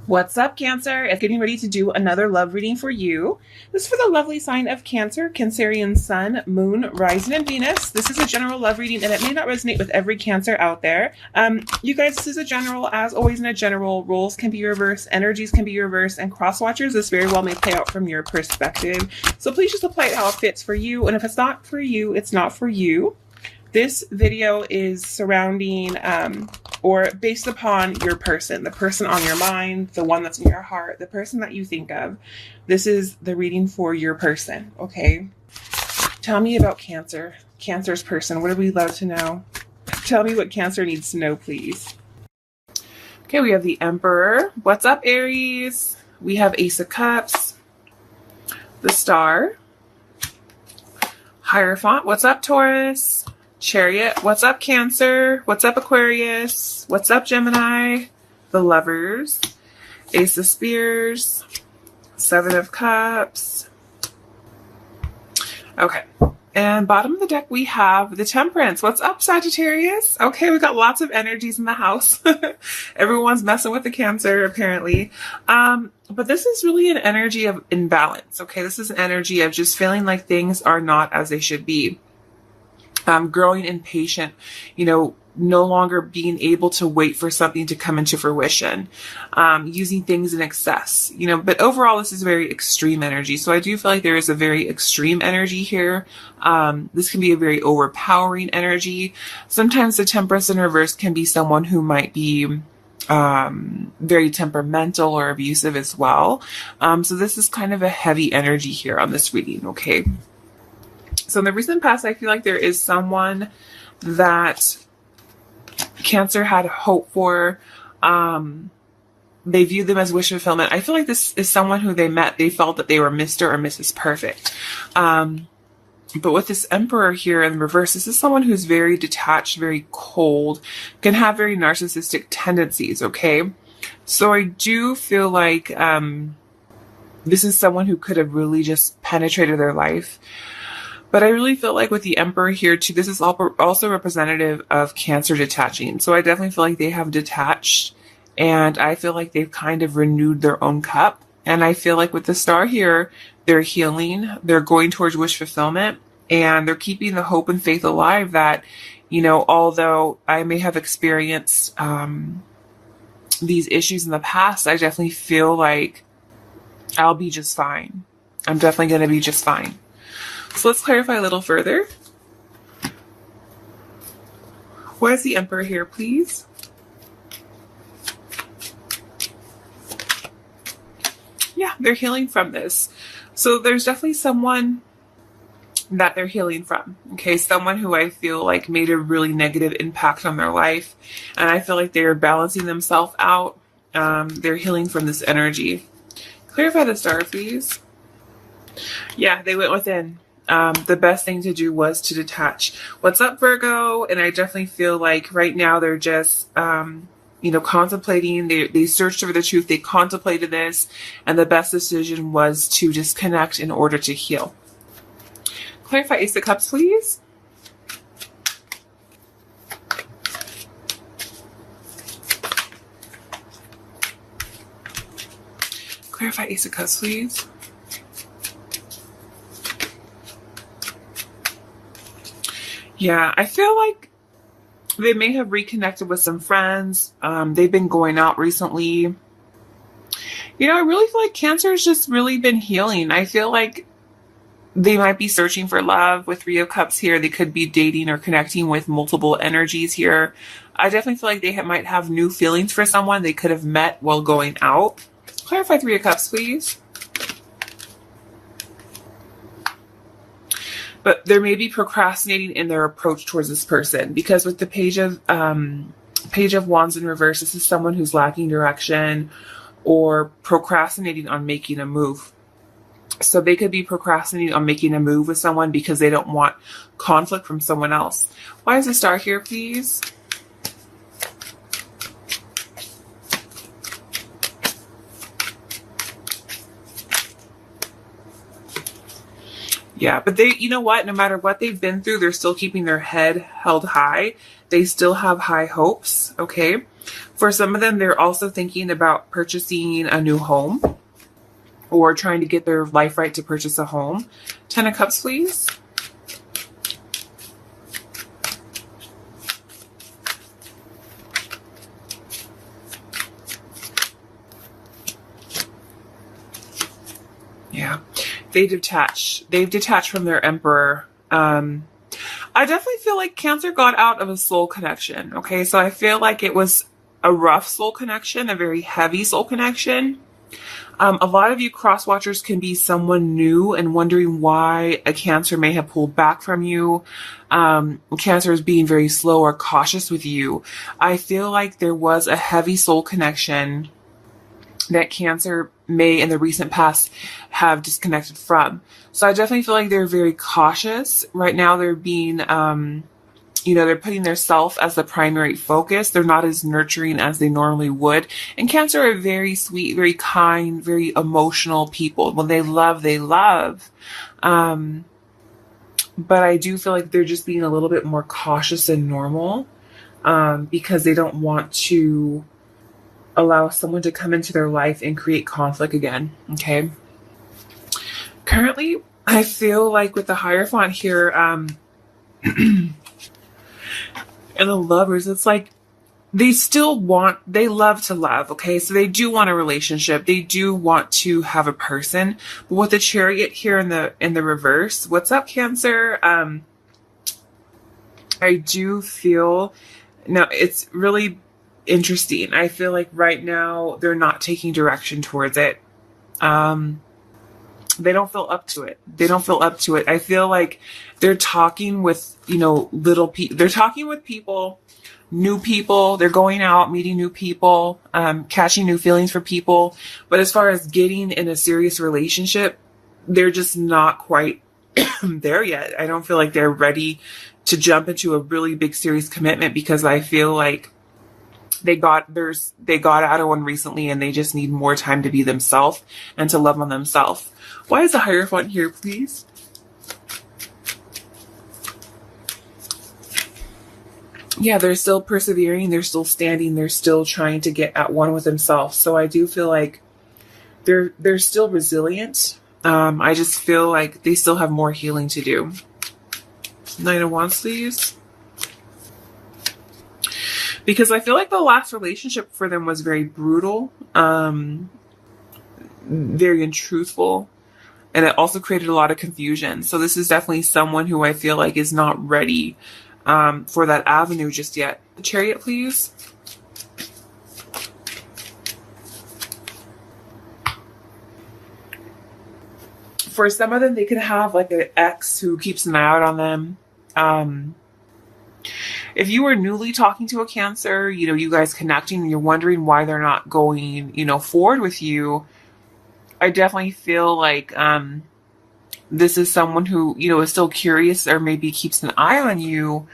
What's up, Cancer? It's getting ready to do another love reading for you. This is for the lovely sign of Cancer, Cancerian Sun, Moon, Rising, and Venus. This is a general love reading, and it may not resonate with every Cancer out there. You guys, this is a general. As always in a general, roles can be reversed, energies can be reversed, and cross watchers, this very well may play out from your perspective. So please just apply it how it fits for you, and if it's not for you, it's not for you. This video is surrounding or based upon your person, the person on your mind, the one that's in your heart, the person that you think of. This is the reading for your person, okay? Tell me about Cancer, Cancer's person. What do we love to know? Tell me what Cancer needs to know, please. Okay, we have the Emperor. What's up, Aries? We have Ace of Cups, the Star, Hierophant. What's up, Taurus? Chariot. What's up, Cancer? What's up, Aquarius? What's up, Gemini? The Lovers. Ace of Spears. Seven of Cups. Okay. And bottom of the deck, we have the Temperance. What's up, Sagittarius? Okay, we got lots of energies in the house. Everyone's messing with the Cancer, apparently. But this is really an energy of imbalance, okay? This is an energy of just feeling like things are not as they should be. Growing impatient, no longer being able to wait for something to come into fruition, using things in excess, but overall this is very extreme energy. So I do feel like there is a very extreme energy here. This can be a very overpowering energy. Sometimes the Temperance in reverse can be someone who might be very temperamental or abusive as well. So this is kind of a heavy energy here on this reading, okay? So in the recent past, I feel like there is someone that Cancer had hope for. They viewed them as wish fulfillment. I feel like this is someone who they met. They felt that they were Mr. or Mrs. Perfect. But with this Emperor here in reverse, this is someone who's very detached, very cold, can have very narcissistic tendencies, okay? So I do feel like this is someone who could have really just penetrated their life. But I really feel like with the Emperor here too, this is also representative of Cancer detaching. So I definitely feel like they have detached, and I feel like they've kind of renewed their own cup. And I feel like with the Star here, they're healing, they're going towards wish fulfillment, and they're keeping the hope and faith alive that, although I may have experienced these issues in the past, I definitely feel like I'll be just fine. I'm definitely going to be just fine. So let's clarify a little further. Why is the Emperor here, please? Yeah, they're healing from this. So there's definitely someone that they're healing from. Okay, someone who I feel like made a really negative impact on their life. And I feel like they're balancing themselves out. They're healing from this energy. Clarify the Star, please. Yeah, they went within. The best thing to do was to detach. What's up, Virgo? And I definitely feel like right now they're just, contemplating. They searched for the truth. They contemplated this. And the best decision was to disconnect in order to heal. Clarify Ace of Cups, please. Clarify Ace of Cups, please. Yeah, I feel like they may have reconnected with some friends. They've been going out recently. I really feel like Cancer has just really been healing. I feel like they might be searching for love with Three of Cups here. They could be dating or connecting with multiple energies here. I definitely feel like they might have new feelings for someone they could have met while going out. Clarify Three of Cups, please. But they may be procrastinating in their approach towards this person, because with the Page of Wands in reverse, this is someone who's lacking direction or procrastinating on making a move. So they could be procrastinating on making a move with someone because they don't want conflict from someone else. Why is the Star here, please? Yeah, but they, you know what? No matter what they've been through, they're still keeping their head held high. They still have high hopes, okay? For some of them, they're also thinking about purchasing a new home or trying to get their life right to purchase a home. 10 of Cups, please. Yeah, they detach. They've detached from their Emperor. I definitely feel like Cancer got out of a soul connection. Okay, so I feel like it was a rough soul connection, a very heavy soul connection. A lot of you cross watchers can be someone new and wondering why a Cancer may have pulled back from you. Cancer is being very slow or cautious with you. I feel like there was a heavy soul connection that Cancer may in the recent past have disconnected from. So I definitely feel like they're very cautious. Right now they're being, they're putting their self as the primary focus. They're not as nurturing as they normally would. And Cancer are very sweet, very kind, very emotional people. When they love, they love. But I do feel like they're just being a little bit more cautious than normal, because they don't want to allow someone to come into their life and create conflict again. Okay. Currently, I feel like with the Hierophant here, and the Lovers, it's like they love to love. Okay. So they do want a relationship. They do want to have a person. But with the Chariot here in the reverse, what's up, Cancer? I do feel now it's really interesting. I feel like right now they're not taking direction towards it. They don't feel up to it. I feel like they're talking with, little people. They're talking with people, new people. They're going out, meeting new people, catching new feelings for people. But as far as getting in a serious relationship, they're just not quite there yet. I don't feel like they're ready to jump into a really big serious commitment, because I feel like they got out of one recently and they just need more time to be themselves and to love on themselves. Why is the Hierophant here, please? Yeah, they're still persevering. They're still standing. They're still trying to get at one with themselves. So I do feel like they're still resilient. I just feel like they still have more healing to do. 9 of Wands, please. Because I feel like the last relationship for them was very brutal, very untruthful, and it also created a lot of confusion. So this is definitely someone who I feel like is not ready for that avenue just yet. The Chariot, please. For some of them, they could have like an ex who keeps an eye out on them. If you were newly talking to a Cancer, you guys connecting and you're wondering why they're not going, forward with you, I definitely feel like this is someone who, is still curious or maybe keeps an eye on you,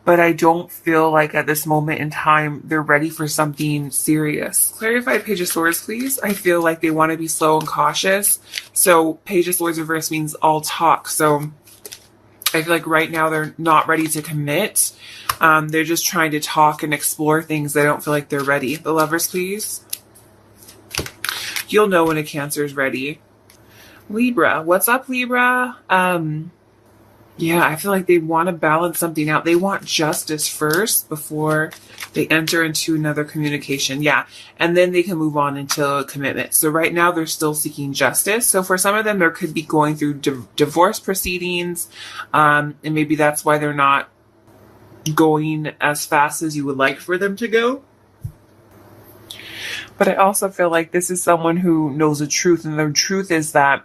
but I don't feel like at this moment in time they're ready for something serious. Clarify Page of Swords, please. I feel like they want to be slow and cautious. So Page of Swords reverse means all talk. So I feel like right now they're not ready to commit. They're just trying to talk and explore things. I don't feel like they're ready. The Lovers, please. You'll know when a Cancer is ready. Libra. What's up, Libra? Yeah, I feel like they want to balance something out. They want justice first before they enter into another communication. Yeah, and then they can move on into a commitment. So right now they're still seeking justice. So for some of them, there could be going through divorce proceedings, and maybe that's why they're not going as fast as you would like for them to go. But I also feel like this is someone who knows the truth, and the truth is that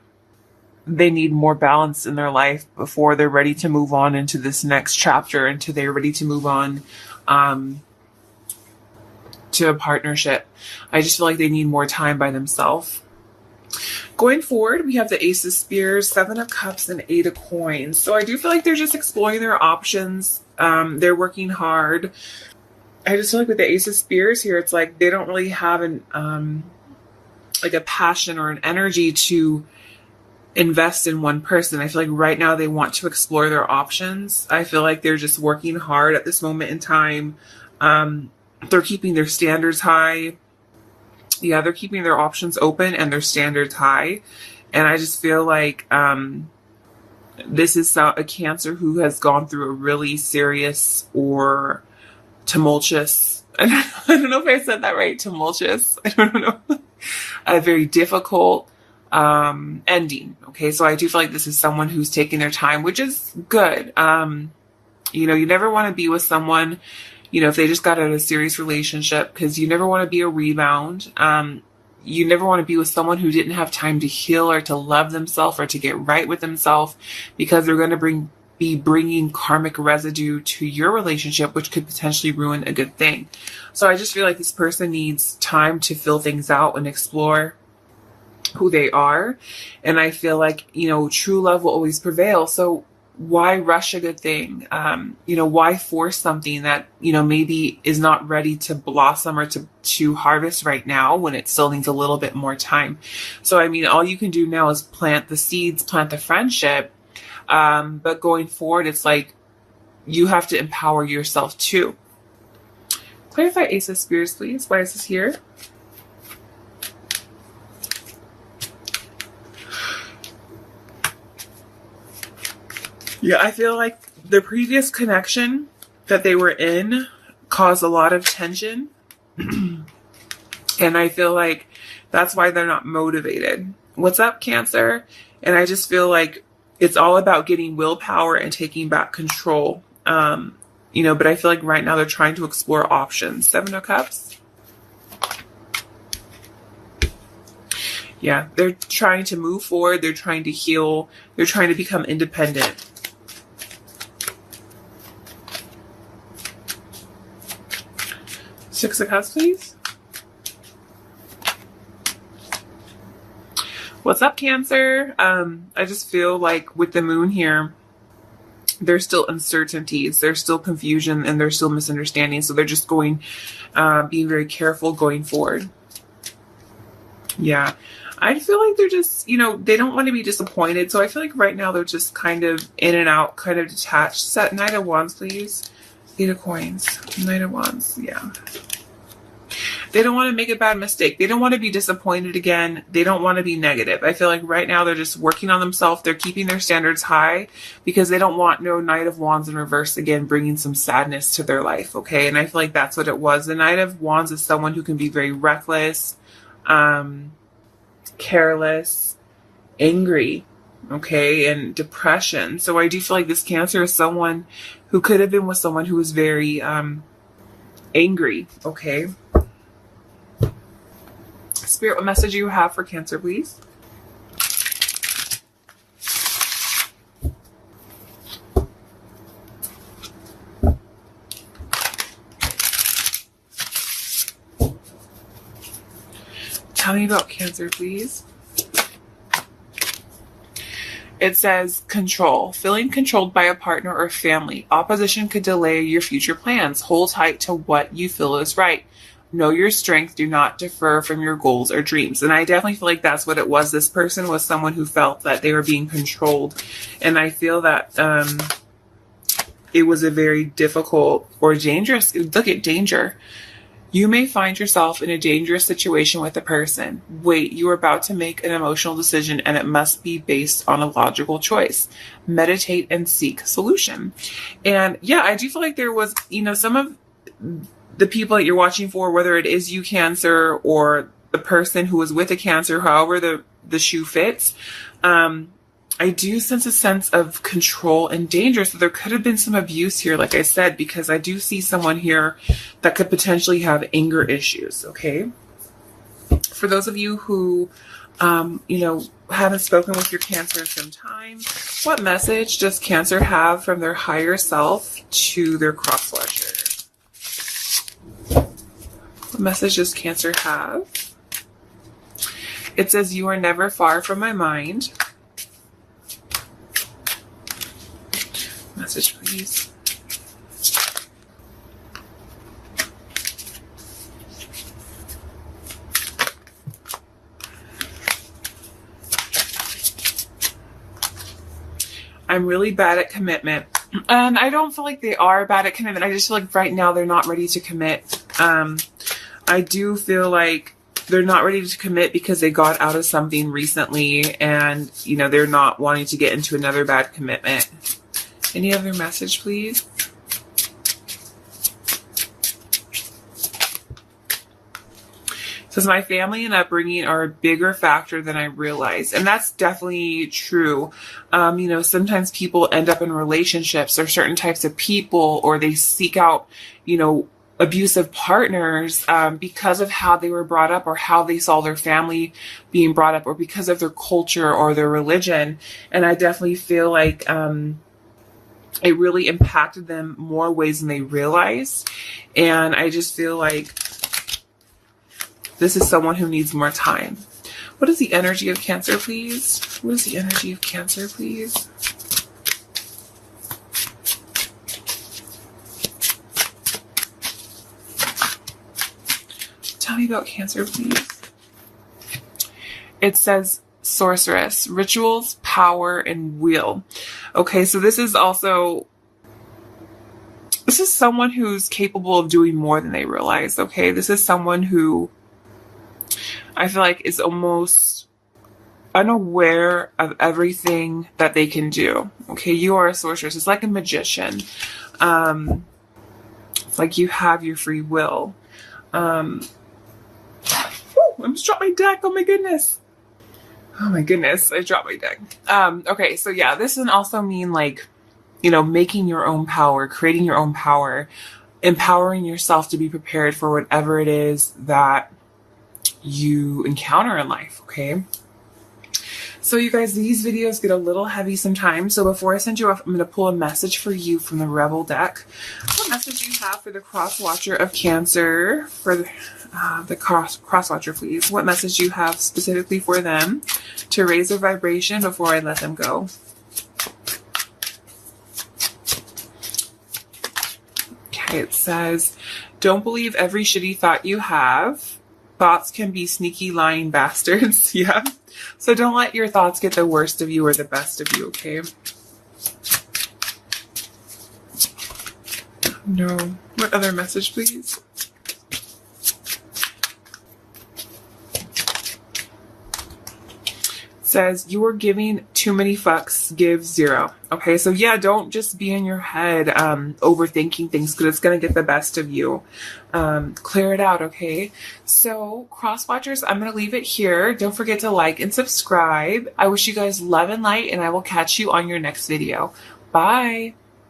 they need more balance in their life before they're ready to move on into this next chapter, until they're ready to move on to a partnership. I just feel like they need more time by themselves. Going forward, we have the Ace of Spears, 7 of Cups, and 8 of Coins. So I do feel like they're just exploring their options. They're working hard. I just feel like with the Ace of Spears here, it's like they don't really have like a passion or an energy to invest in one person. I feel like right now they want to explore their options. I feel like they're just working hard at this moment in time they're keeping their standards high. Yeah, they're keeping their options open and their standards high. And I just feel like this is a Cancer who has gone through a really serious or tumultuous, I don't know if I said that right, tumultuous, I don't know, a very difficult ending. Okay, so I do feel like this is someone who's taking their time, which is good. You know, you never want to be with someone, you know, if they just got out of a serious relationship, because you never want to be a rebound. You never want to be with someone who didn't have time to heal or to love themselves or to get right with themselves, because they're going to be bringing karmic residue to your relationship, which could potentially ruin a good thing. So I just feel like this person needs time to fill things out and explore who they are. And I feel like, you know, true love will always prevail. So why rush a good thing? You know, why force something that, you know, maybe is not ready to blossom or to harvest right now when it still needs a little bit more time? So, I mean, all you can do now is plant the seeds, plant the friendship. But going forward, it's like you have to empower yourself too. Clarify Ace of Spears, please. Why is this here? Yeah, I feel like the previous connection that they were in caused a lot of tension. And I feel like that's why they're not motivated. What's up, Cancer? And I just feel like it's all about getting willpower and taking back control. You know, but I feel like right now they're trying to explore options. Seven of Cups. Yeah, they're trying to move forward. They're trying to heal. They're trying to become independent. Six of Cups, please. What's up, Cancer? I just feel like with the moon here, there's still uncertainties, there's still confusion, and there's still misunderstandings. So they're just being very careful going forward. Yeah. I feel like they're just, you know, they don't want to be disappointed. So I feel like right now they're just kind of in and out, kind of detached. Set Knight of Wands, please. Eight of Coins. Knight of Wands. Yeah. They don't want to make a bad mistake. They don't want to be disappointed again. They don't want to be negative. I feel like right now they're just working on themselves. They're keeping their standards high because they don't want no Knight of Wands in reverse again, bringing some sadness to their life. Okay. And I feel like that's what it was. The Knight of Wands is someone who can be very reckless, careless, angry, okay, and depression. So I do feel like this Cancer is someone who could have been with someone who was very angry, okay. Spirit, what message do you have for Cancer, please? Tell me about Cancer, please. It says control. Feeling controlled by a partner or family. Opposition could delay your future plans. Hold tight to what you feel is right. Know your strength. Do not defer from your goals or dreams. And I definitely feel like that's what it was. This person was someone who felt that they were being controlled. And I feel that it was a very difficult or dangerous, look at danger. You may find yourself in a dangerous situation with a person. Wait, you are about to make an emotional decision and it must be based on a logical choice. Meditate and seek solution. And yeah, I do feel like there was, you know, some of the people that you're watching for, whether it is you, Cancer, or the person who was with a Cancer, however the shoe fits, I do sense a sense of control and danger. So there could have been some abuse here, like I said, because I do see someone here that could potentially have anger issues, okay? For those of you who, you know, haven't spoken with your Cancer in some time, what message does Cancer have from their higher self to their cross-watcher? What message does Cancer have? It says, you are never far from my mind. Message, please. I'm really bad at commitment. And I don't feel like they are bad at commitment. I just feel like right now they're not ready to commit. I do feel like they're not ready to commit because they got out of something recently and, you know, they're not wanting to get into another bad commitment. Any other message, please? It says, my family and upbringing are a bigger factor than I realized. And that's definitely true. You know, sometimes people end up in relationships or certain types of people, or they seek out, you know, abusive partners because of how they were brought up or how they saw their family being brought up or because of their culture or their religion. And I definitely feel like it really impacted them more ways than they realized. And I just feel like this is someone who needs more time. What is the energy of Cancer, please? What is the energy of Cancer, please? Tell me about Cancer, please. It says sorceress, rituals, power, and wheel. Okay, so this is someone who's capable of doing more than they realize, okay? This is someone who I feel like is almost unaware of everything that they can do. Okay, you are a sorceress. It's like a magician. It's like you have your free will. I just dropped my deck. Oh my goodness. Oh my goodness. I dropped my deck. Okay, so yeah, this can also mean like, you know, making your own power, creating your own power, empowering yourself to be prepared for whatever it is that you encounter in life, okay? So you guys, these videos get a little heavy sometimes. So before I send you off, I'm going to pull a message for you from the Rebel deck. What message do you have for the Cross Watcher of Cancer? For the Cross Watcher, please. What message do you have specifically for them to raise their vibration before I let them go? Okay, it says, don't believe every shitty thought you have. Thoughts can be sneaky, lying bastards. Yeah. So don't let your thoughts get the worst of you or the best of you, okay? No. What other message, please? Says, you are giving too many fucks, give zero. Okay, so yeah, don't just be in your head overthinking things because it's going to get the best of you. Clear it out, okay? So, Cross Watchers, I'm going to leave it here. Don't forget to like and subscribe. I wish you guys love and light, and I will catch you on your next video. Bye!